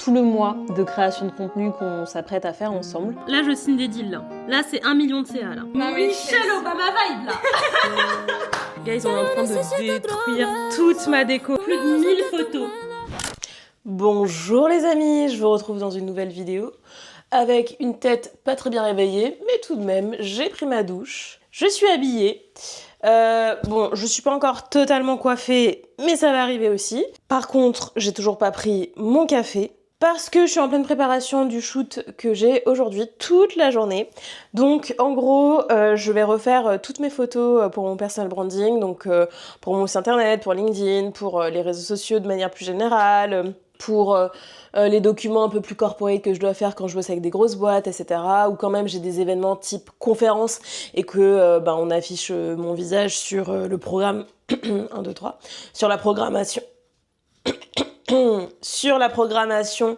tout le mois de création de contenu qu'on s'apprête à faire ensemble. Là, je signe des deals, là. Là, c'est 1 million de CA, là. Michelle Obama vibe, là. Guys, on est en train de détruire toute ma déco. Plus de 1000 photos. Bonjour les amis, je vous retrouve dans une nouvelle vidéo avec une tête pas très bien réveillée, mais tout de même, j'ai pris ma douche, je suis habillée. Bon, je suis pas encore totalement coiffée, mais ça va arriver aussi. Par contre, j'ai toujours pas pris mon café parce que je suis en pleine préparation du shoot que j'ai aujourd'hui toute la journée. Donc en gros, je vais refaire toutes mes photos pour mon personal branding, donc pour mon site internet, pour LinkedIn, pour les réseaux sociaux de manière plus générale, pour les documents un peu plus corporate que je dois faire quand je bosse avec des grosses boîtes, etc. Ou quand même j'ai des événements type conférence et que on affiche mon visage sur le programme 1, 2, 3, sur la programmation sur la programmation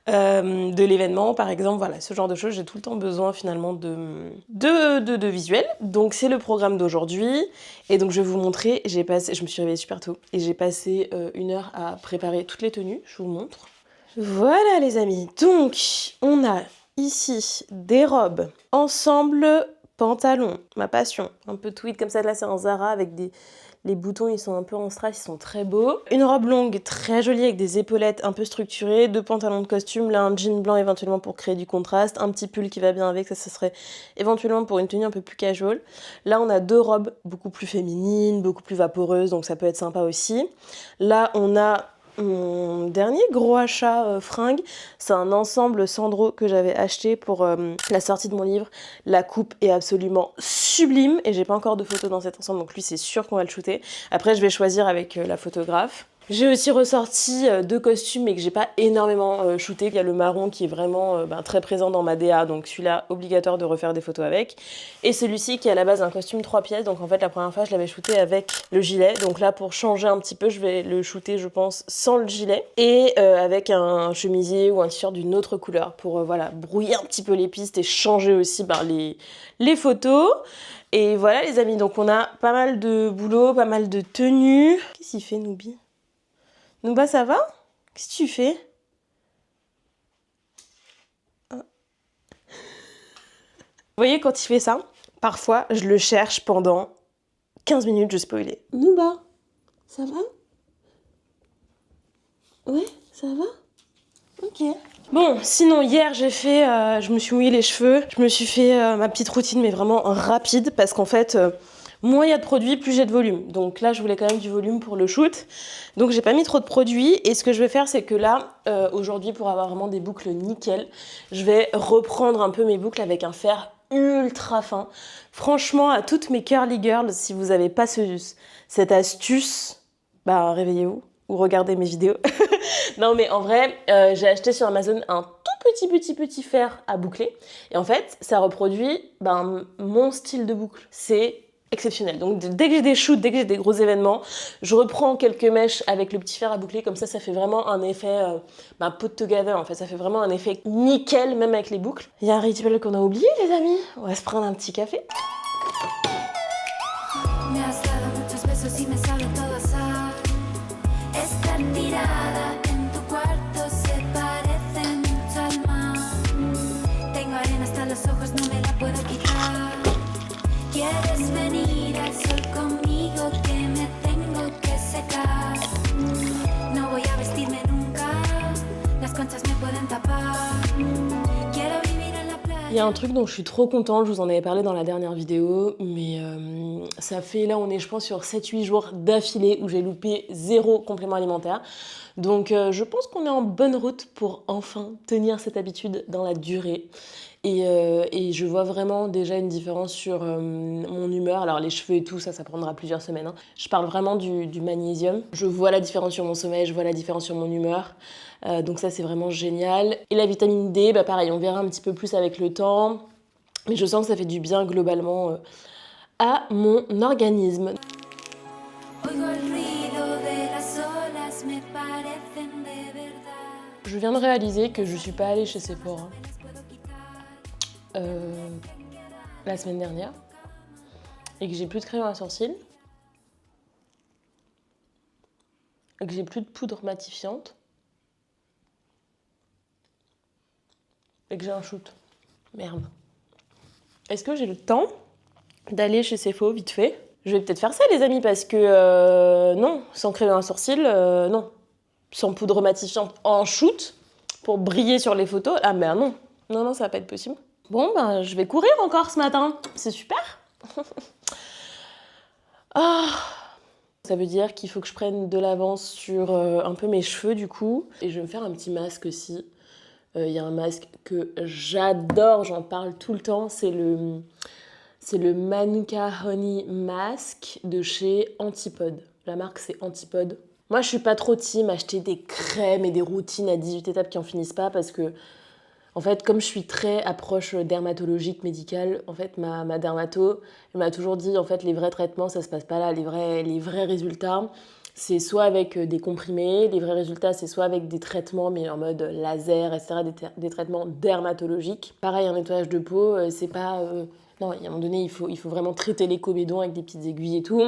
de l'événement par exemple, voilà, ce genre de choses. J'ai tout le temps besoin finalement de visuels. Donc c'est le programme d'aujourd'hui et donc je vais vous montrer. Je me suis réveillée super tôt et j'ai passé 1 heure à préparer toutes les tenues, je vous montre. Voilà les amis, donc on a ici des robes ensemble pantalon, ma passion, un peu tweed comme ça, là c'est un Zara avec les boutons, ils sont un peu en strass, ils sont très beaux. Une robe longue très jolie avec des épaulettes un peu structurées, 2 pantalons de costume, là un jean blanc éventuellement pour créer du contraste, un petit pull qui va bien avec, ça serait éventuellement pour une tenue un peu plus casual. Là on a 2 robes beaucoup plus féminines, beaucoup plus vaporeuses, donc ça peut être sympa aussi. Là on a mon dernier gros achat fringue, c'est un ensemble Sandro que j'avais acheté pour la sortie de mon livre. La coupe est absolument sublime et j'ai pas encore de photos dans cet ensemble, donc lui c'est sûr qu'on va le shooter. Après je vais choisir avec la photographe. J'ai aussi ressorti 2 costumes mais que j'ai pas énormément shooté. Il y a le marron qui est vraiment très présent dans ma DA, donc celui-là obligatoire de refaire des photos avec. Et celui-ci qui est à la base un costume 3 pièces, donc en fait la première fois je l'avais shooté avec le gilet. Donc là pour changer un petit peu je vais le shooter je pense sans le gilet. Et avec un chemisier ou un t-shirt d'une autre couleur pour voilà, brouiller un petit peu les pistes et changer aussi les photos. Et voilà les amis, donc on a pas mal de boulot, pas mal de tenues. Qu'est-ce qu'il fait Noubi? Nouba, ça va? Qu'est-ce que tu fais? Vous voyez, quand il fait ça, parfois, je le cherche pendant 15 minutes, je spoilais. Nouba, ça va? Ouais, ça va? Ok. Bon, sinon, hier, je me suis mouillé les cheveux. Je me suis fait ma petite routine, mais vraiment rapide, parce qu'en fait... moins il y a de produits, plus j'ai de volume. Donc là, je voulais quand même du volume pour le shoot. Donc j'ai pas mis trop de produits. Et ce que je vais faire, c'est que là, aujourd'hui, pour avoir vraiment des boucles nickel, je vais reprendre un peu mes boucles avec un fer ultra fin. Franchement, à toutes mes curly girls, si vous n'avez pas cette astuce, bah réveillez-vous ou regardez mes vidéos. Non mais en vrai, j'ai acheté sur Amazon un tout petit fer à boucler. Et en fait, ça reproduit mon style de boucle. C'est exceptionnel. Donc dès que j'ai des shoots, dès que j'ai des gros événements, je reprends quelques mèches avec le petit fer à boucler, comme ça fait vraiment un effet put together en fait, ça fait vraiment un effet nickel même avec les boucles. Il y a un rituel qu'on a oublié les amis, on va se prendre un petit café. Il y a un truc dont je suis trop contente, je vous en avais parlé dans la dernière vidéo, mais ça fait, là on est je pense sur 7-8 jours d'affilée où j'ai loupé 0 complément alimentaire. Donc je pense qu'on est en bonne route pour enfin tenir cette habitude dans la durée. Et je vois vraiment déjà une différence sur mon humeur. Alors les cheveux et tout, ça prendra plusieurs semaines. Hein. Je parle vraiment du magnésium. Je vois la différence sur mon sommeil, je vois la différence sur mon humeur. Donc ça c'est vraiment génial. Et la vitamine D, pareil, on verra un petit peu plus avec le temps. Mais je sens que ça fait du bien globalement à mon organisme. Je viens de réaliser que je suis pas allée chez Sephora la semaine dernière et que j'ai plus de crème à sourcils et que j'ai plus de poudre matifiante et que j'ai un shoot. Merde. Est-ce que j'ai le temps d'aller chez Sephora vite fait? Je vais peut-être faire ça, les amis, parce que non, sans crayon à sourcils, non. Sans poudre matifiante en shoot pour briller sur les photos, ah ben non. Non, ça va pas être possible. Bon, ben je vais courir encore ce matin. C'est super. Ah. Ça veut dire qu'il faut que je prenne de l'avance sur un peu mes cheveux du coup. Et je vais me faire un petit masque aussi. Il y a un masque que j'adore, j'en parle tout le temps. C'est le Manuka Honey Mask de chez Antipode. La marque c'est Antipode. Moi je suis pas trop team acheter des crèmes et des routines à 18 étapes qui en finissent pas parce que en fait, comme je suis très approche dermatologique, médicale, en fait, ma dermato elle m'a toujours dit, en fait, les vrais traitements, ça se passe pas là. Les vrais résultats, c'est soit avec des comprimés, les vrais résultats, c'est soit avec des traitements, mais en mode laser, etc., des traitements dermatologiques. Pareil, un nettoyage de peau, c'est pas... Non, à un moment donné, il faut vraiment traiter les comédons avec des petites aiguilles et tout.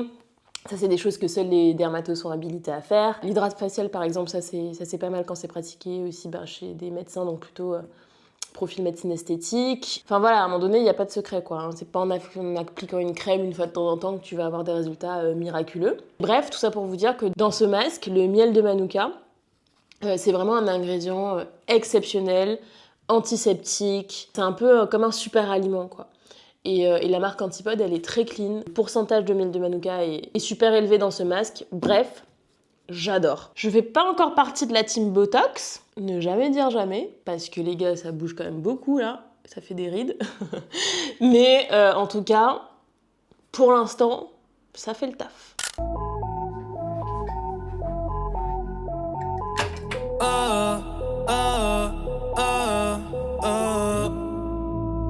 Ça, c'est des choses que seuls les dermatos sont habilités à faire. L'hydrate faciale, par exemple, ça c'est pas mal quand c'est pratiqué aussi chez des médecins, donc plutôt... profil médecine esthétique. Enfin voilà, à un moment donné, il n'y a pas de secret quoi. C'est pas en appliquant une crème une fois de temps en temps que tu vas avoir des résultats miraculeux. Bref, tout ça pour vous dire que dans ce masque, le miel de Manuka, c'est vraiment un ingrédient exceptionnel, antiseptique. C'est un peu comme un super aliment quoi. Et la marque Antipode, elle est très clean. Le pourcentage de miel de Manuka est super élevé dans ce masque. Bref, j'adore. Je fais pas encore partie de la team Botox, ne jamais dire jamais, parce que les gars, ça bouge quand même beaucoup là, ça fait des rides. Mais en tout cas, pour l'instant, ça fait le taf.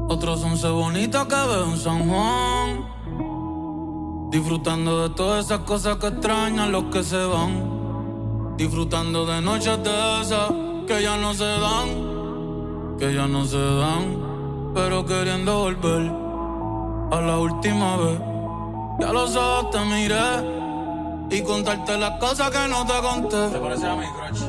Otros once bonitas que veo en San Juan, disfrutando de todas esas cosas que extrañan los que se van, disfrutando de noches de esas que ya no se dan, pero queriendo volver a la última vez. Ya los ojos te miré y contarte las cosas que no te conté. ¿Te parece a mi crush?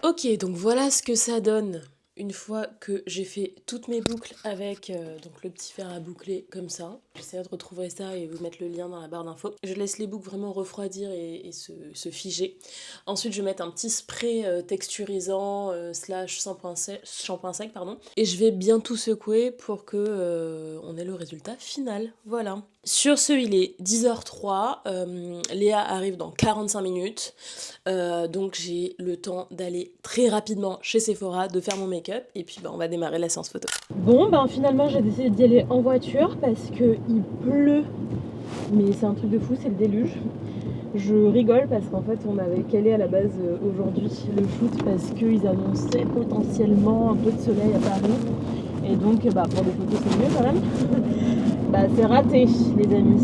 Ok, donc voilà ce que ça donne une fois que j'ai fait toutes mes boucles avec donc le petit fer à boucler comme ça. J'essaierai de retrouver ça et vous mettre le lien dans la barre d'infos. Je laisse les boucles vraiment refroidir et se figer. Ensuite, je vais mettre un petit spray texturisant slash shampoing sec, pardon. Et je vais bien tout secouer pour que on ait le résultat final. Voilà. Sur ce, il est 10h03. Léa arrive dans 45 minutes. Donc j'ai le temps d'aller très rapidement chez Sephora, de faire mon make-up et puis on va démarrer la séance photo. Bon, finalement j'ai décidé d'y aller en voiture parce qu'il pleut. Mais c'est un truc de fou, c'est le déluge. Je rigole parce qu'en fait on avait calé à la base aujourd'hui le shoot parce qu'ils annonçaient potentiellement un peu de soleil à Paris. Et donc pour des photos c'est mieux quand même. C'est raté les amis,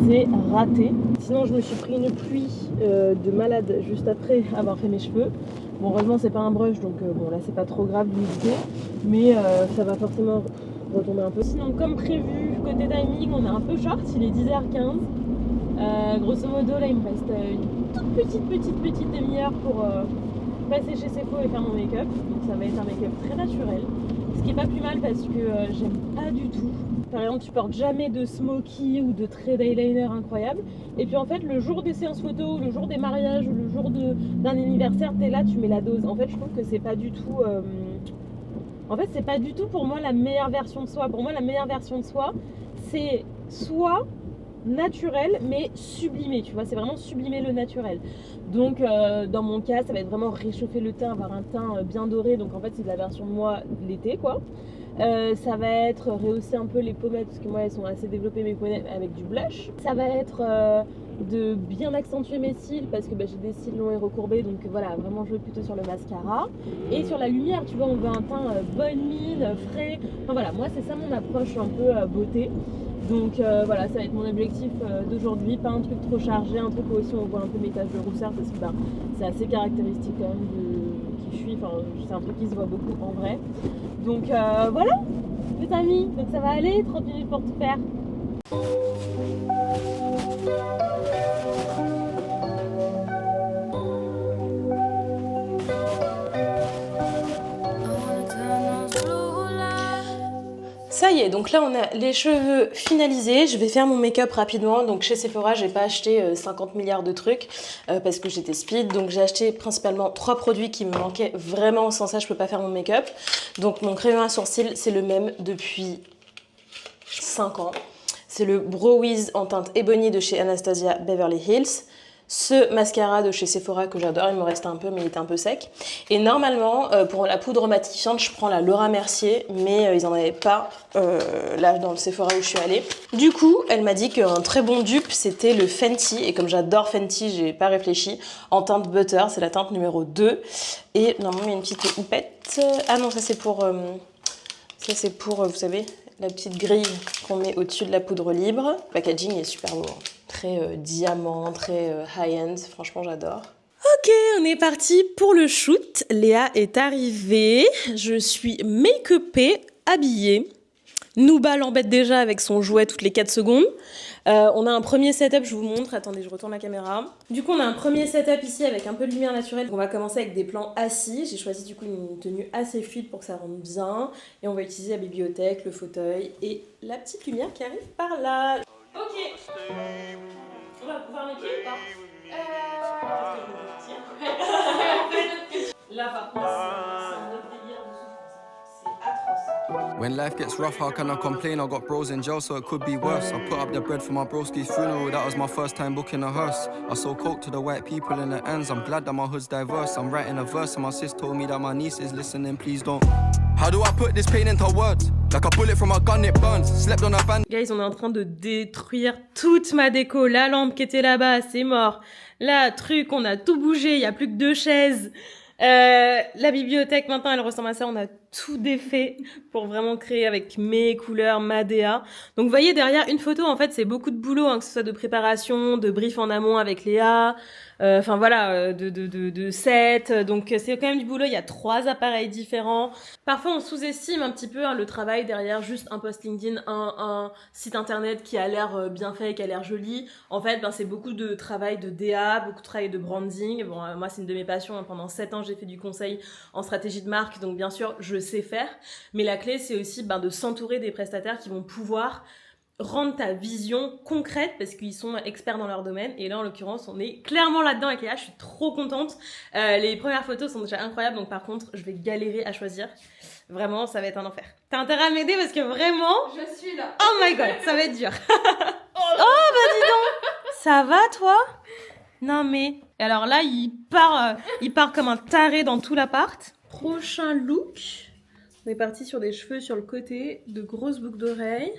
c'est raté. Sinon je me suis pris une pluie de malade juste après avoir fait mes cheveux. Bon heureusement c'est pas un brush donc là c'est pas trop grave d'humidité. Mais ça va forcément retomber un peu. Sinon comme prévu, côté timing on est un peu short, il est 10h15. Grosso modo là il me reste une toute petite demi-heure pour passer chez Sephora et faire mon make-up. Donc ça va être un make-up très naturel. Ce qui est pas plus mal parce que j'aime pas du tout. Par exemple, tu portes jamais de smoky ou de trait d'eyeliner incroyable. Et puis en fait, le jour des séances photos, le jour des mariages, le jour d'un anniversaire, t'es là, tu mets la dose. En fait, je trouve que c'est pas du tout... En fait, c'est pas du tout pour moi la meilleure version de soi. Pour moi, la meilleure version de soi, c'est soit naturel mais sublimé, tu vois, c'est vraiment sublimer le naturel. Donc dans mon cas ça va être vraiment réchauffer le teint, avoir un teint bien doré, donc en fait c'est de la version de moi de l'été quoi. Ça va être rehausser un peu les pommettes parce que moi elles sont assez développées mes pommettes avec du blush. Ça va être de bien accentuer mes cils parce que j'ai des cils longs et recourbés, donc voilà, vraiment jouer plutôt sur le mascara et sur la lumière, tu vois, on veut un teint bonne mine, frais, enfin voilà, moi c'est ça mon approche un peu beauté. Donc voilà, ça va être mon objectif d'aujourd'hui, pas un truc trop chargé, un truc où aussi on voit un peu mes taches de rousseur parce que c'est assez caractéristique quand même de qui je suis, enfin c'est un truc qui se voit beaucoup en vrai. Donc voilà les amis, donc ça va aller, 30 minutes pour tout faire. ça y est, donc là on a les cheveux finalisés. Je vais faire mon make-up rapidement. Donc chez Sephora, j'ai pas acheté 50 milliards de trucs parce que j'étais speed. Donc j'ai acheté principalement 3 produits qui me manquaient vraiment. Sans ça, je peux pas faire mon make-up. Donc mon crayon à sourcils, c'est le même depuis 5 ans. C'est le Brow Wiz en teinte Ebony de chez Anastasia Beverly Hills. Ce mascara de chez Sephora que j'adore, il me reste un peu mais il était un peu sec. Et normalement pour la poudre matifiante je prends la Laura Mercier mais ils en avaient pas là dans le Sephora où je suis allée. Du coup elle m'a dit qu'un très bon dupe c'était le Fenty et comme j'adore Fenty j'ai pas réfléchi, en teinte butter, c'est la teinte numéro 2 et normalement il y a une petite houppette. Ah non ça c'est pour vous savez la petite grille qu'on met au-dessus de la poudre libre. Le packaging est super beau. Très diamant, très high-end, franchement j'adore. Ok, on est parti pour le shoot. Léa est arrivée, je suis make-upée, habillée. Nouba l'embête déjà avec son jouet toutes les 4 secondes. On a un premier setup, je vous montre. Attendez, je retourne la caméra. Du coup, on a un premier setup ici avec un peu de lumière naturelle. On va commencer avec des plans assis. J'ai choisi du coup une tenue assez fluide pour que ça rentre bien. Et on va utiliser la bibliothèque, le fauteuil et la petite lumière qui arrive par là. Ok. On va pouvoir les pieds ou pas Là par contre, c'est un autre délire de souffrance. C'est atroce. When life gets rough, how can I complain? I got bros in jail, so it could be worse. I put up the bread for my broski's funeral, that was my first time booking a hearse. I sold coke to the white people in the ends, I'm glad that my hood's diverse. I'm writing a verse and my sis told me that my niece is listening, please don't. How do I put this pain into words? Like a bullet from a gun, it burns. Slept on a band. Guys, on est en train de détruire toute ma déco. La lampe qui était là-bas, c'est mort. Là, truc, on a tout bougé, il y a plus que 2 chaises. La bibliothèque, maintenant, elle ressemble à ça. On a tout défait pour vraiment créer avec mes couleurs, ma DA. Donc, vous voyez, derrière une photo, en fait, c'est beaucoup de boulot, hein, que ce soit de préparation, de brief en amont avec Léa, enfin voilà, de set. Donc, c'est quand même du boulot. Il y a 3 appareils différents. Parfois, on sous-estime un petit peu hein, le travail derrière juste un post LinkedIn, un site internet qui a l'air bien fait, qui a l'air joli. En fait, ben, c'est beaucoup de travail de DA, beaucoup de travail de branding. Bon, moi, c'est une de mes passions. Hein. Pendant 7 ans, j'ai fait du conseil en stratégie de marque. Donc, bien sûr, je sais faire. Mais la clé, c'est aussi ben, de s'entourer des prestataires qui vont pouvoir rendre ta vision concrète parce qu'ils sont experts dans leur domaine. Et là, en l'occurrence, on est clairement là-dedans avec Léa. Je suis trop contente. Les premières photos sont déjà incroyables. Donc, par contre, je vais galérer à choisir. Vraiment, ça va être un enfer. T'as intérêt à m'aider parce que vraiment... Je suis là. Oh my god, ça va être dur. Oh bah dis donc. Ça va, toi? Non mais... Alors là, il part comme un taré dans tout l'appart. Prochain look. On est parti sur des cheveux sur le côté, de grosses boucles d'oreilles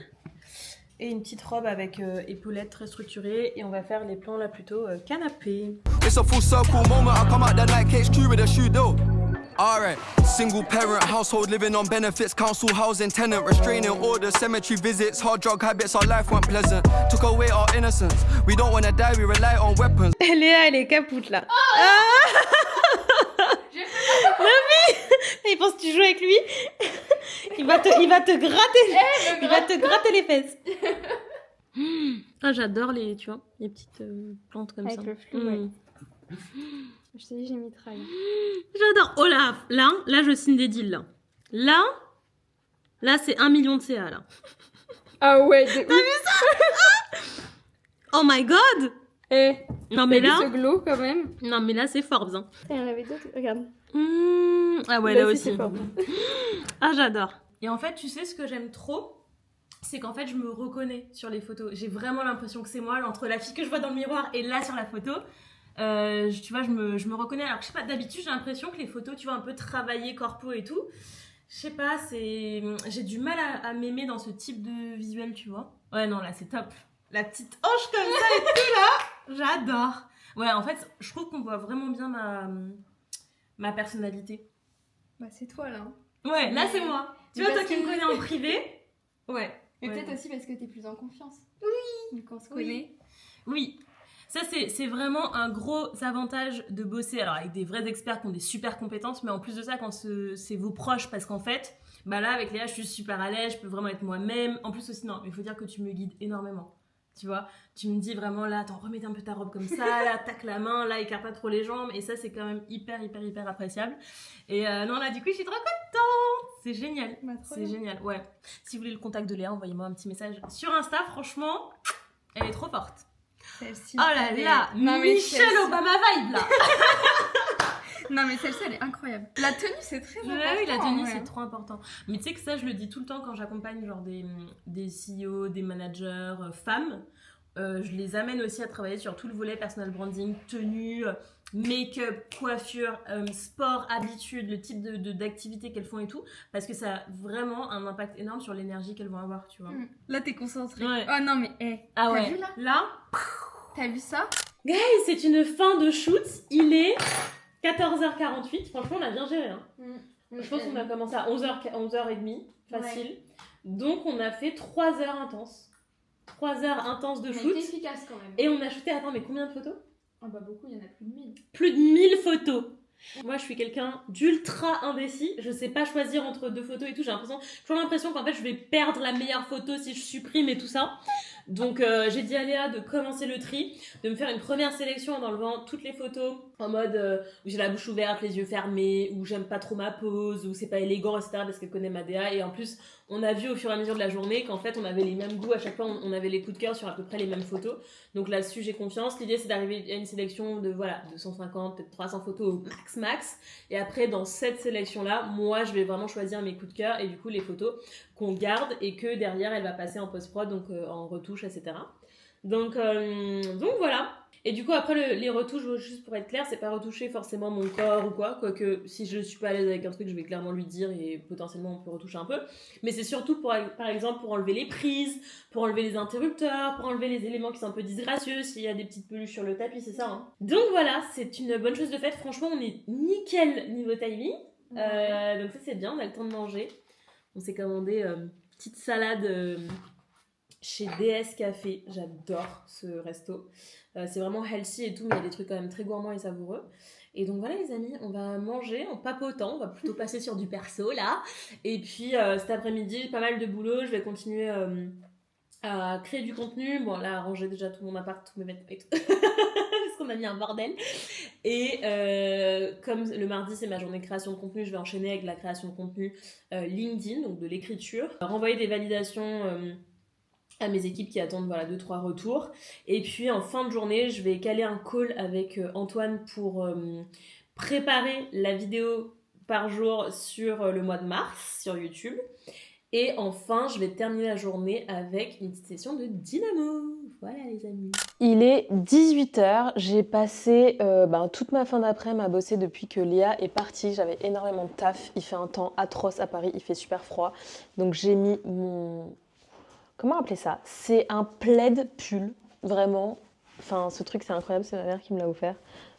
et une petite robe avec épaulettes très structurées. Et on va faire les plans là plutôt canapé. It's a full circle moment. I come out the night HQ with a shoe though. Alright, single parent household living on benefits, council housing tenant, restraining orders, cemetery visits, hard drug habits, our life weren't pleasant, took away our innocence, we don't wanna die, we rely on weapons. Léa, elle est capoute là. Oh ah non mais il pense que tu joues avec lui. Il va te gratter. Il va te gratter les fesses. Ah j'adore les petites plantes comme avec ça. le flou, ouais. Je t'ai dit, j'ai mis trail. J'adore. Oh là, je signe des deals là. Là c'est 1 million de CA là. Ah ouais, t'as vu ça? Oh my god. Non mais là. Ce glow quand même. Non mais là c'est Forbes. Hein. Il y en avait d'autres, regarde. Ah ouais là aussi. Ah j'adore. Et en fait tu sais ce que j'aime trop, c'est qu'en fait je me reconnais sur les photos. J'ai vraiment l'impression que c'est moi, entre la fille que je vois dans le miroir et là sur la photo. Tu vois, je me reconnais. Alors je sais pas, d'habitude j'ai l'impression que les photos, tu vois, un peu travaillées, corpo et tout. Je sais pas, j'ai du mal à m'aimer dans ce type de visuel, tu vois. Ouais non là c'est top. La petite hanche comme ça et tout là, j'adore. Ouais en fait je trouve qu'on voit vraiment bien ma personnalité. Bah c'est toi là. Ouais là c'est moi. Tu vois toi qui me connais en privé. Ouais. Mais ouais, peut-être ouais. aussi parce que t'es plus en confiance. Oui. Vu qu'on se connaît. Oui. Ça, c'est vraiment un gros avantage de bosser alors avec des vrais experts qui ont des super compétences, mais en plus de ça, quand c'est vos proches, parce qu'en fait, bah là, avec Léa, je suis super à l'aise, je peux vraiment être moi-même. En plus aussi, non, il faut dire que tu me guides énormément. Tu vois, tu me dis vraiment là, attends, remets un peu ta robe comme ça, là, tac la main, là, écarte pas trop les jambes, et ça, c'est quand même hyper appréciable. Et non, là, du coup, je suis trop contente. C'est génial. Bah, trop C'est bien. génial, ouais. Si vous voulez le contact de Léa, envoyez-moi un petit message sur Insta. Franchement, elle est trop forte. Celle-ci. Oh là elle est- là, Non, mais Michelle celle-ci- Obama vibe là. Non, mais celle-ci, elle est incroyable. La tenue, c'est très important. Oui, la tenue, ouais. c'est trop important. Mais tu sais que ça, je le dis tout le temps quand j'accompagne genre des CEO, des managers femmes. Je les amène aussi à travailler sur tout le volet personal branding, tenue, make-up, coiffure, sport, habitude, le type d'activité qu'elles font et tout. Parce que ça a vraiment un impact énorme sur l'énergie qu'elles vont avoir, tu vois. Là, t'es concentrée. Ouais. Oh non, mais Ah t'as ouais. vu là Là, T'as vu ça? guys, c'est une fin de shoot. Il est 14h48. Franchement, on a bien géré. Hein. Je pense qu'on a commencé à 11h30, facile. Donc, on a fait 3 heures intenses. 3 heures intenses de shoot. efficace quand même. Et on a shooté, attends, mais combien de photos? Ah bah beaucoup, il y en a plus de 1000. Plus de 1000 photos. Moi, je suis quelqu'un d'ultra indécis. Je sais pas choisir entre 2 photos et tout. J'ai toujours l'impression qu'en fait, je vais perdre la meilleure photo si je supprime et tout ça. Donc, j'ai dit à Léa de commencer le tri, de me faire une première sélection en enlevant toutes les photos en mode où j'ai la bouche ouverte, les yeux fermés, où j'aime pas trop ma pose, où c'est pas élégant, etc. parce qu'elle connaît ma DA. Et en plus, on a vu au fur et à mesure de la journée qu'en fait, on avait les mêmes goûts. À chaque fois, on avait les coups de cœur sur à peu près les mêmes photos. Donc là-dessus, j'ai confiance. L'idée, c'est d'arriver à une sélection de, voilà, 250, peut-être 300 photos au max. Et après, dans cette sélection-là, moi, je vais vraiment choisir mes coups de cœur et du coup, les photos qu'on garde et que derrière, elle va passer en post-prod, donc en retouche, etc. Donc voilà. Et du coup, après, les retouches, juste pour être clair, c'est pas retoucher forcément mon corps ou quoi. Quoique, si je suis pas à l'aise avec un truc, je vais clairement lui dire et potentiellement, on peut retoucher un peu. Mais c'est surtout, par exemple, pour enlever les prises, pour enlever les interrupteurs, pour enlever les éléments qui sont un peu disgracieux, s'il y a des petites peluches sur le tapis, c'est ça. Hein. Donc voilà, c'est une bonne chose de faite. Franchement, on est nickel niveau timing. Donc ça, c'est bien, on a le temps de manger. On s'est commandé petite salade chez DS Café. J'adore ce resto. C'est vraiment healthy et tout, mais il y a des trucs quand même très gourmands et savoureux. Et donc voilà les amis, on va manger en papotant, on va plutôt passer sur du perso là. Et puis cet après-midi, pas mal de boulot, je vais continuer à créer du contenu. Bon là, ranger déjà tout mon appart, tous mes vêtements et tout. Parce qu'on a mis un bordel. Et comme le mardi c'est ma journée de création de contenu, je vais enchaîner avec la création de contenu LinkedIn, donc de l'écriture. Renvoyer des validations à mes équipes qui attendent 2-3 retours. Et puis en fin de journée, je vais caler un call avec Antoine pour préparer la vidéo par jour sur le mois de mars sur YouTube. Et enfin, je vais terminer la journée avec une petite session de dynamo. Voilà les amis. Il est 18h, j'ai passé toute ma fin d'après-midi à bosser depuis que Léa est partie. J'avais énormément de taf, il fait un temps atroce à Paris, il fait super froid. Donc j'ai mis mon... Comment appeler ça? C'est un plaid pull, vraiment. Enfin, ce truc, c'est incroyable, c'est ma mère qui me l'a offert.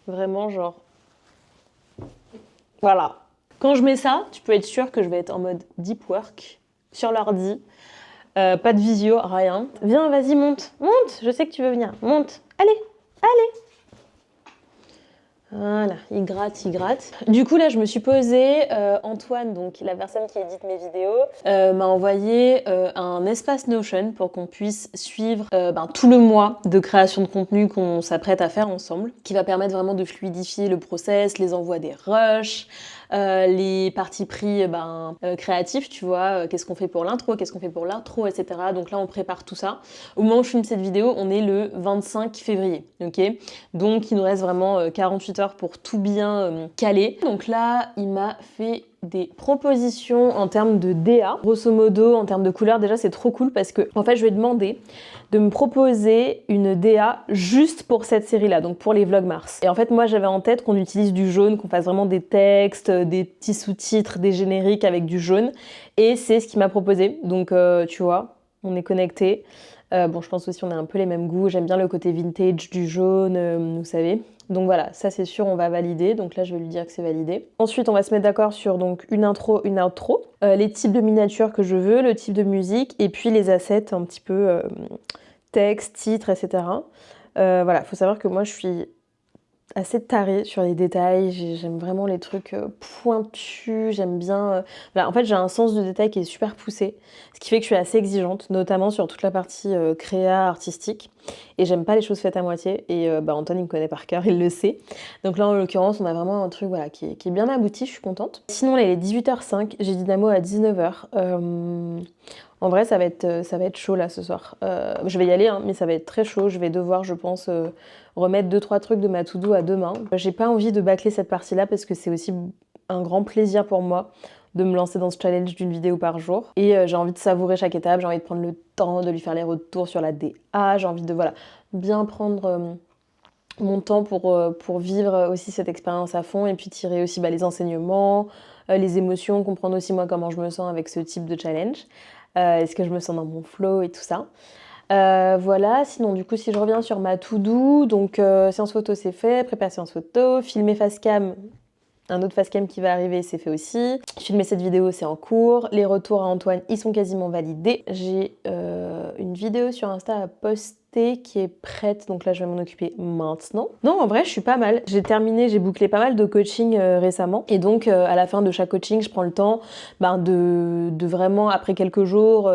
Vraiment, genre... Voilà. Quand je mets ça, tu peux être sûr que je vais être en mode deep work, sur l'ordi. Pas de visio, rien. Viens, vas-y, monte, je sais que tu veux venir. Monte, allez. Voilà, il gratte. Du coup, là, je me suis posée. Antoine, donc la personne qui édite mes vidéos, m'a envoyé un espace Notion pour qu'on puisse suivre tout le mois de création de contenu qu'on s'apprête à faire ensemble, qui va permettre vraiment de fluidifier le process, les envois des rushs, les parties pris créatifs, tu vois, qu'est-ce qu'on fait pour l'intro, qu'est-ce qu'on fait pour l'outro, etc. Donc là, on prépare tout ça. Au moment où je filme cette vidéo, on est le 25 février, ok? Donc, il nous reste vraiment 48 heures pour tout bien caler. Donc là, il m'a fait des propositions en termes de DA. Grosso modo, en termes de couleurs, déjà, c'est trop cool parce que, en fait, je lui ai demandé de me proposer une DA juste pour cette série-là, donc pour les vlogs Mars. Et en fait, moi, j'avais en tête qu'on utilise du jaune, qu'on fasse vraiment des textes, des petits sous-titres, des génériques avec du jaune. Et c'est ce qu'il m'a proposé. Donc, tu vois, on est connectés. Je pense aussi qu'on a un peu les mêmes goûts. J'aime bien le côté vintage du jaune, vous savez. Donc voilà, ça c'est sûr, on va valider. Donc là, je vais lui dire que c'est validé. Ensuite, on va se mettre d'accord sur donc une intro, une outro, les types de miniatures que je veux, le type de musique, et puis les assets un petit peu texte, titre, etc. Voilà, il faut savoir que moi, je suis assez tarée sur les détails. J'aime vraiment les trucs pointus. J'aime bien... Voilà, en fait, j'ai un sens de détail qui est super poussé, ce qui fait que je suis assez exigeante, notamment sur toute la partie créa artistique. et j'aime pas les choses faites à moitié. Et Antoine, il me connaît par cœur, il le sait. Donc là, en l'occurrence, on a vraiment un truc voilà, qui est bien abouti, je suis contente. Sinon, là, il est 18h05, j'ai dynamo à 19h. En vrai, ça va être chaud là ce soir. Je vais y aller, hein, mais ça va être très chaud. Je vais devoir, je pense, remettre 2-3 trucs de ma to-do à demain. J'ai pas envie de bâcler cette partie-là parce que c'est aussi un grand plaisir pour moi de me lancer dans ce challenge d'une vidéo par jour. Et j'ai envie de savourer chaque étape, j'ai envie de prendre le temps de lui faire les retours sur la DA, j'ai envie de bien prendre mon temps pour vivre aussi cette expérience à fond et puis tirer aussi les enseignements, les émotions, comprendre aussi moi comment je me sens avec ce type de challenge. Est-ce que je me sens dans mon flow et tout ça. Voilà, sinon du coup si je reviens sur ma to-do, donc séance photo c'est fait, préparer séance photo, filmer face cam, un autre face cam qui va arriver c'est fait aussi, filmer cette vidéo c'est en cours, les retours à Antoine ils sont quasiment validés, j'ai une vidéo sur Insta à poster qui est prête, donc là je vais m'en occuper maintenant. Non en vrai je suis pas mal, j'ai bouclé pas mal de coaching récemment et donc à la fin de chaque coaching je prends le temps de vraiment après quelques jours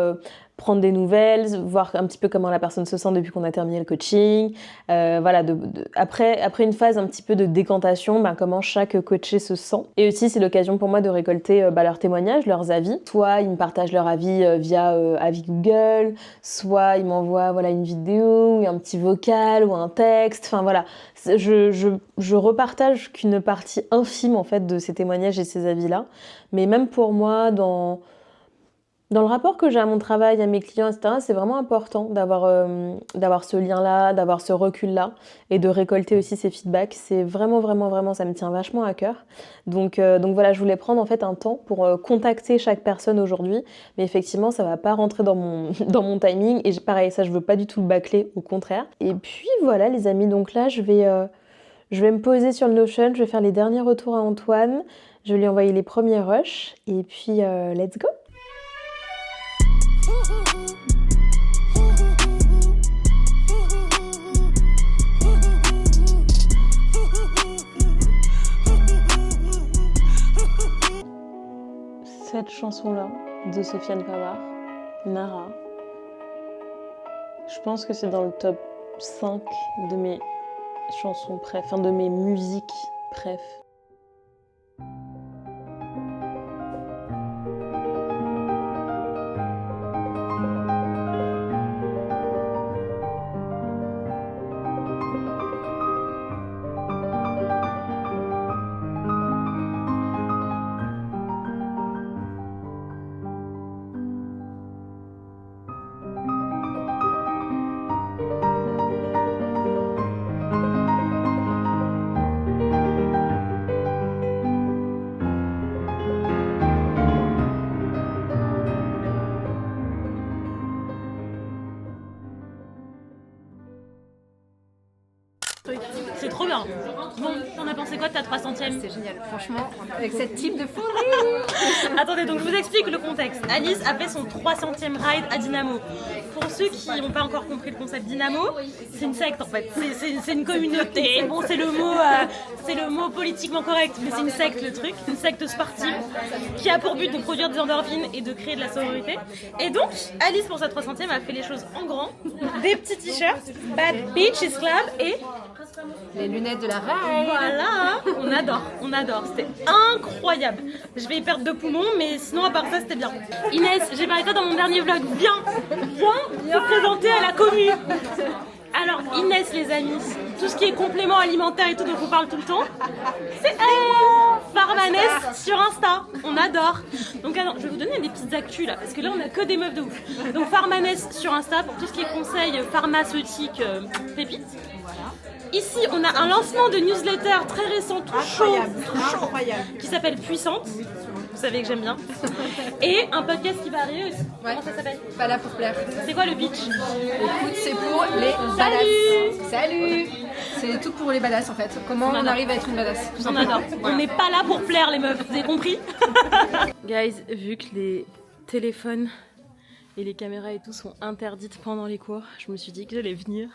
prendre des nouvelles, voir un petit peu comment la personne se sent depuis qu'on a terminé le coaching. Voilà, après une phase un petit peu de décantation, comment chaque coaché se sent. Et aussi, c'est l'occasion pour moi de récolter leurs témoignages, leurs avis. Soit ils me partagent leur avis via avis Google, soit ils m'envoient une vidéo, ou un petit vocal, ou un texte. Enfin voilà, je repartage qu'une partie infime en fait de ces témoignages et ces avis-là. Mais même pour moi, dans le rapport que j'ai à mon travail, à mes clients, etc., c'est vraiment important d'avoir ce lien-là, d'avoir ce recul-là et de récolter aussi ces feedbacks. C'est vraiment, vraiment, vraiment, ça me tient vachement à cœur. Donc voilà, je voulais prendre en fait un temps pour contacter chaque personne aujourd'hui. Mais effectivement, ça va pas rentrer dans mon timing. Et pareil, ça, je veux pas du tout le bâcler, au contraire. Et puis voilà, les amis, donc là, je vais me poser sur le Notion, je vais faire les derniers retours à Antoine. Je vais lui envoyer les premiers rushs. Et puis, let's go! Cette chanson-là, de Sofiane Pamart, Nara, je pense que c'est dans le top 5 de mes chansons préf, enfin de mes musiques préf. C'est trop bien. Bon, t'en as pensé quoi de ta 300e? C'est génial, franchement, avec cette type de fonderie. Attendez, donc je vous explique le contexte. Alice a fait son 300e ride à Dynamo. Pour ceux qui n'ont pas encore compris le concept Dynamo, c'est une secte en fait. C'est une communauté. Bon, c'est le mot politiquement correct, mais c'est une secte le truc, une secte sportive qui a pour but de produire des endorphines et de créer de la sororité. Et donc, Alice pour sa 300e a fait les choses en grand. Des petits t-shirts, Bad Beaches Club et les lunettes de la ride. Voilà, on adore, c'était incroyable. Je vais y perdre 2 poumons, mais sinon à part ça c'était bien. Inès, j'ai parlé de toi dans mon dernier vlog, viens te présenter à la commu. Alors Inès les amis, tout ce qui est complément alimentaire et tout dont on parle tout le temps, c'est elle, Farmaness sur Insta, on adore. Donc alors, je vais vous donner des petites actus là, parce que là on a que des meufs de ouf. Donc Farmaness sur Insta pour tout ce qui est conseils pharmaceutiques pépites. Ici, on a un lancement de newsletter très récent, tout chaud, qui s'appelle Puissante. Vous savez que j'aime bien. Et un podcast qui va arriver aussi. Ouais. Comment ça s'appelle? Pas là pour plaire. C'est quoi le pitch? Écoute, c'est pour les badass. Salut. C'est tout pour les badass en fait. Comment on arrive à être une badass? On adore. On n'est pas là pour plaire les meufs, vous avez compris? Guys, vu que les téléphones et les caméras et tout sont interdites pendant les cours, je me suis dit que j'allais venir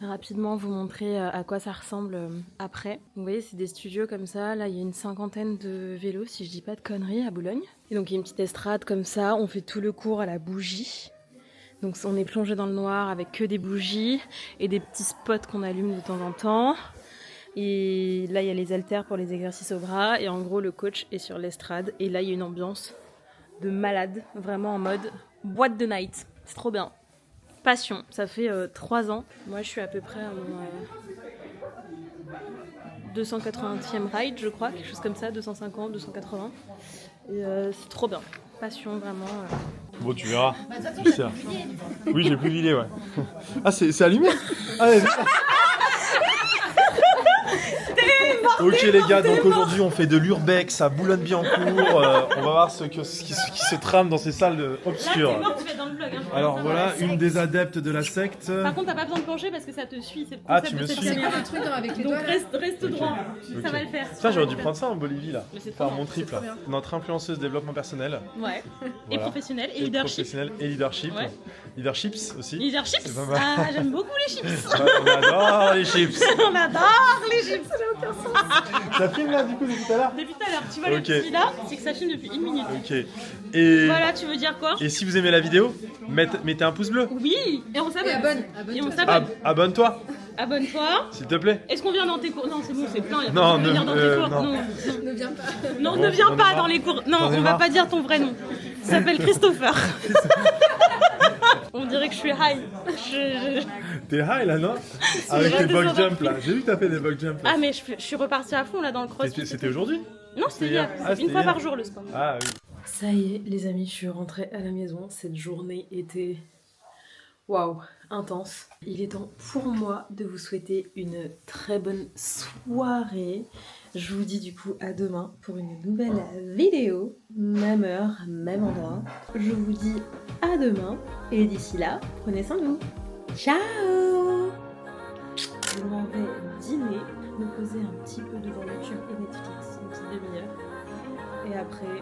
rapidement vous montrer à quoi ça ressemble après. Vous voyez, c'est des studios comme ça. Là, il y a une 50aine de vélos, si je dis pas de conneries, à Boulogne. Et donc, il y a une petite estrade comme ça. On fait tout le cours à la bougie. Donc on est plongé dans le noir avec que des bougies et des petits spots qu'on allume de temps en temps. Et là il y a les haltères pour les exercices au bras et en gros le coach est sur l'estrade et là il y a une ambiance de malade, vraiment en mode boîte de night. C'est trop bien. Passion, ça fait 3 ans. Moi je suis à peu près à mon 280e ride je crois, quelque chose comme ça, 250, 280. Et c'est trop bien. Passion vraiment. Bon, tu verras. Oui, j'ai plus d'idée, ouais. Ah, c'est allumé. Ah, ouais. Ok les gars, donc aujourd'hui on fait de l'urbex à Boulogne-Billancourt. On va voir ce qui se trame dans ces salles obscures. Là, t'es mort, tu vas être dans le vlog. Hein, Alors voilà, une des adeptes de la secte. Par contre, t'as pas besoin de pencher parce que ça te suit. C'est le Ah, concept tu me de cette suis. C'est caméra. quoi le truc avec les Donc doigts là reste droit. Ça va le faire. Ça, j'aurais dû prendre ça en Bolivie là. Mais c'est trop Faire bien, mon trip c'est là. trop bien. Notre influenceuse développement personnel. Ouais. Et Voilà. professionnel et Et leadership. professionnel et leadership. Ouais. Leaderships aussi. Leadership. C'est pas mal. Ah, j'aime beaucoup les chips. Ouais, on adore les chips. On adore les chips. Ça filme là du coup depuis tout à l'heure. Depuis tout à l'heure, tu vois Ok. le petit là, c'est que ça filme depuis 1 minute. Ok. Et, Voilà, tu veux dire quoi? et si vous aimez la vidéo, mettez un pouce bleu. Oui. Et on Et s'abonne. abonne, Et on abonne. s'abonne. Abonne-toi, Abonne-toi. s'il te plaît. Est-ce qu'on vient dans tes cours? Non, c'est bon, c'est plein. Y a Non, pas besoin de ne- venir dans tes cours. non. Non. Ne viens pas. Non, Bon, ne viens j'en ai pas marre. dans les cours. Non, J'en ai on va marre. pas dire ton vrai nom. Tu s'appelles Christopher. On dirait que je suis high. T'es high là, non? vrai, Avec tes t'es bug sur jump là. J'ai vu que t'as fait des bug jump là. Ah, mais je suis repartie à fond là dans le crossfit. C'était aujourd'hui? Non, c'était hier. Ah, C'est c'était une fois hier. par jour le sport. Ah oui. Ça y est, les amis, je suis rentrée à la maison. Cette journée était waouh, intense. Il est temps pour moi de vous souhaiter une très bonne soirée. Je vous dis du coup à demain pour une nouvelle vidéo. Même heure, même endroit. Je vous dis à demain. Et d'ici là, prenez soin de vous. Ciao! Je m'en vais dîner, me poser un petit peu devant YouTube et Netflix, une petite demi-heure. Et après,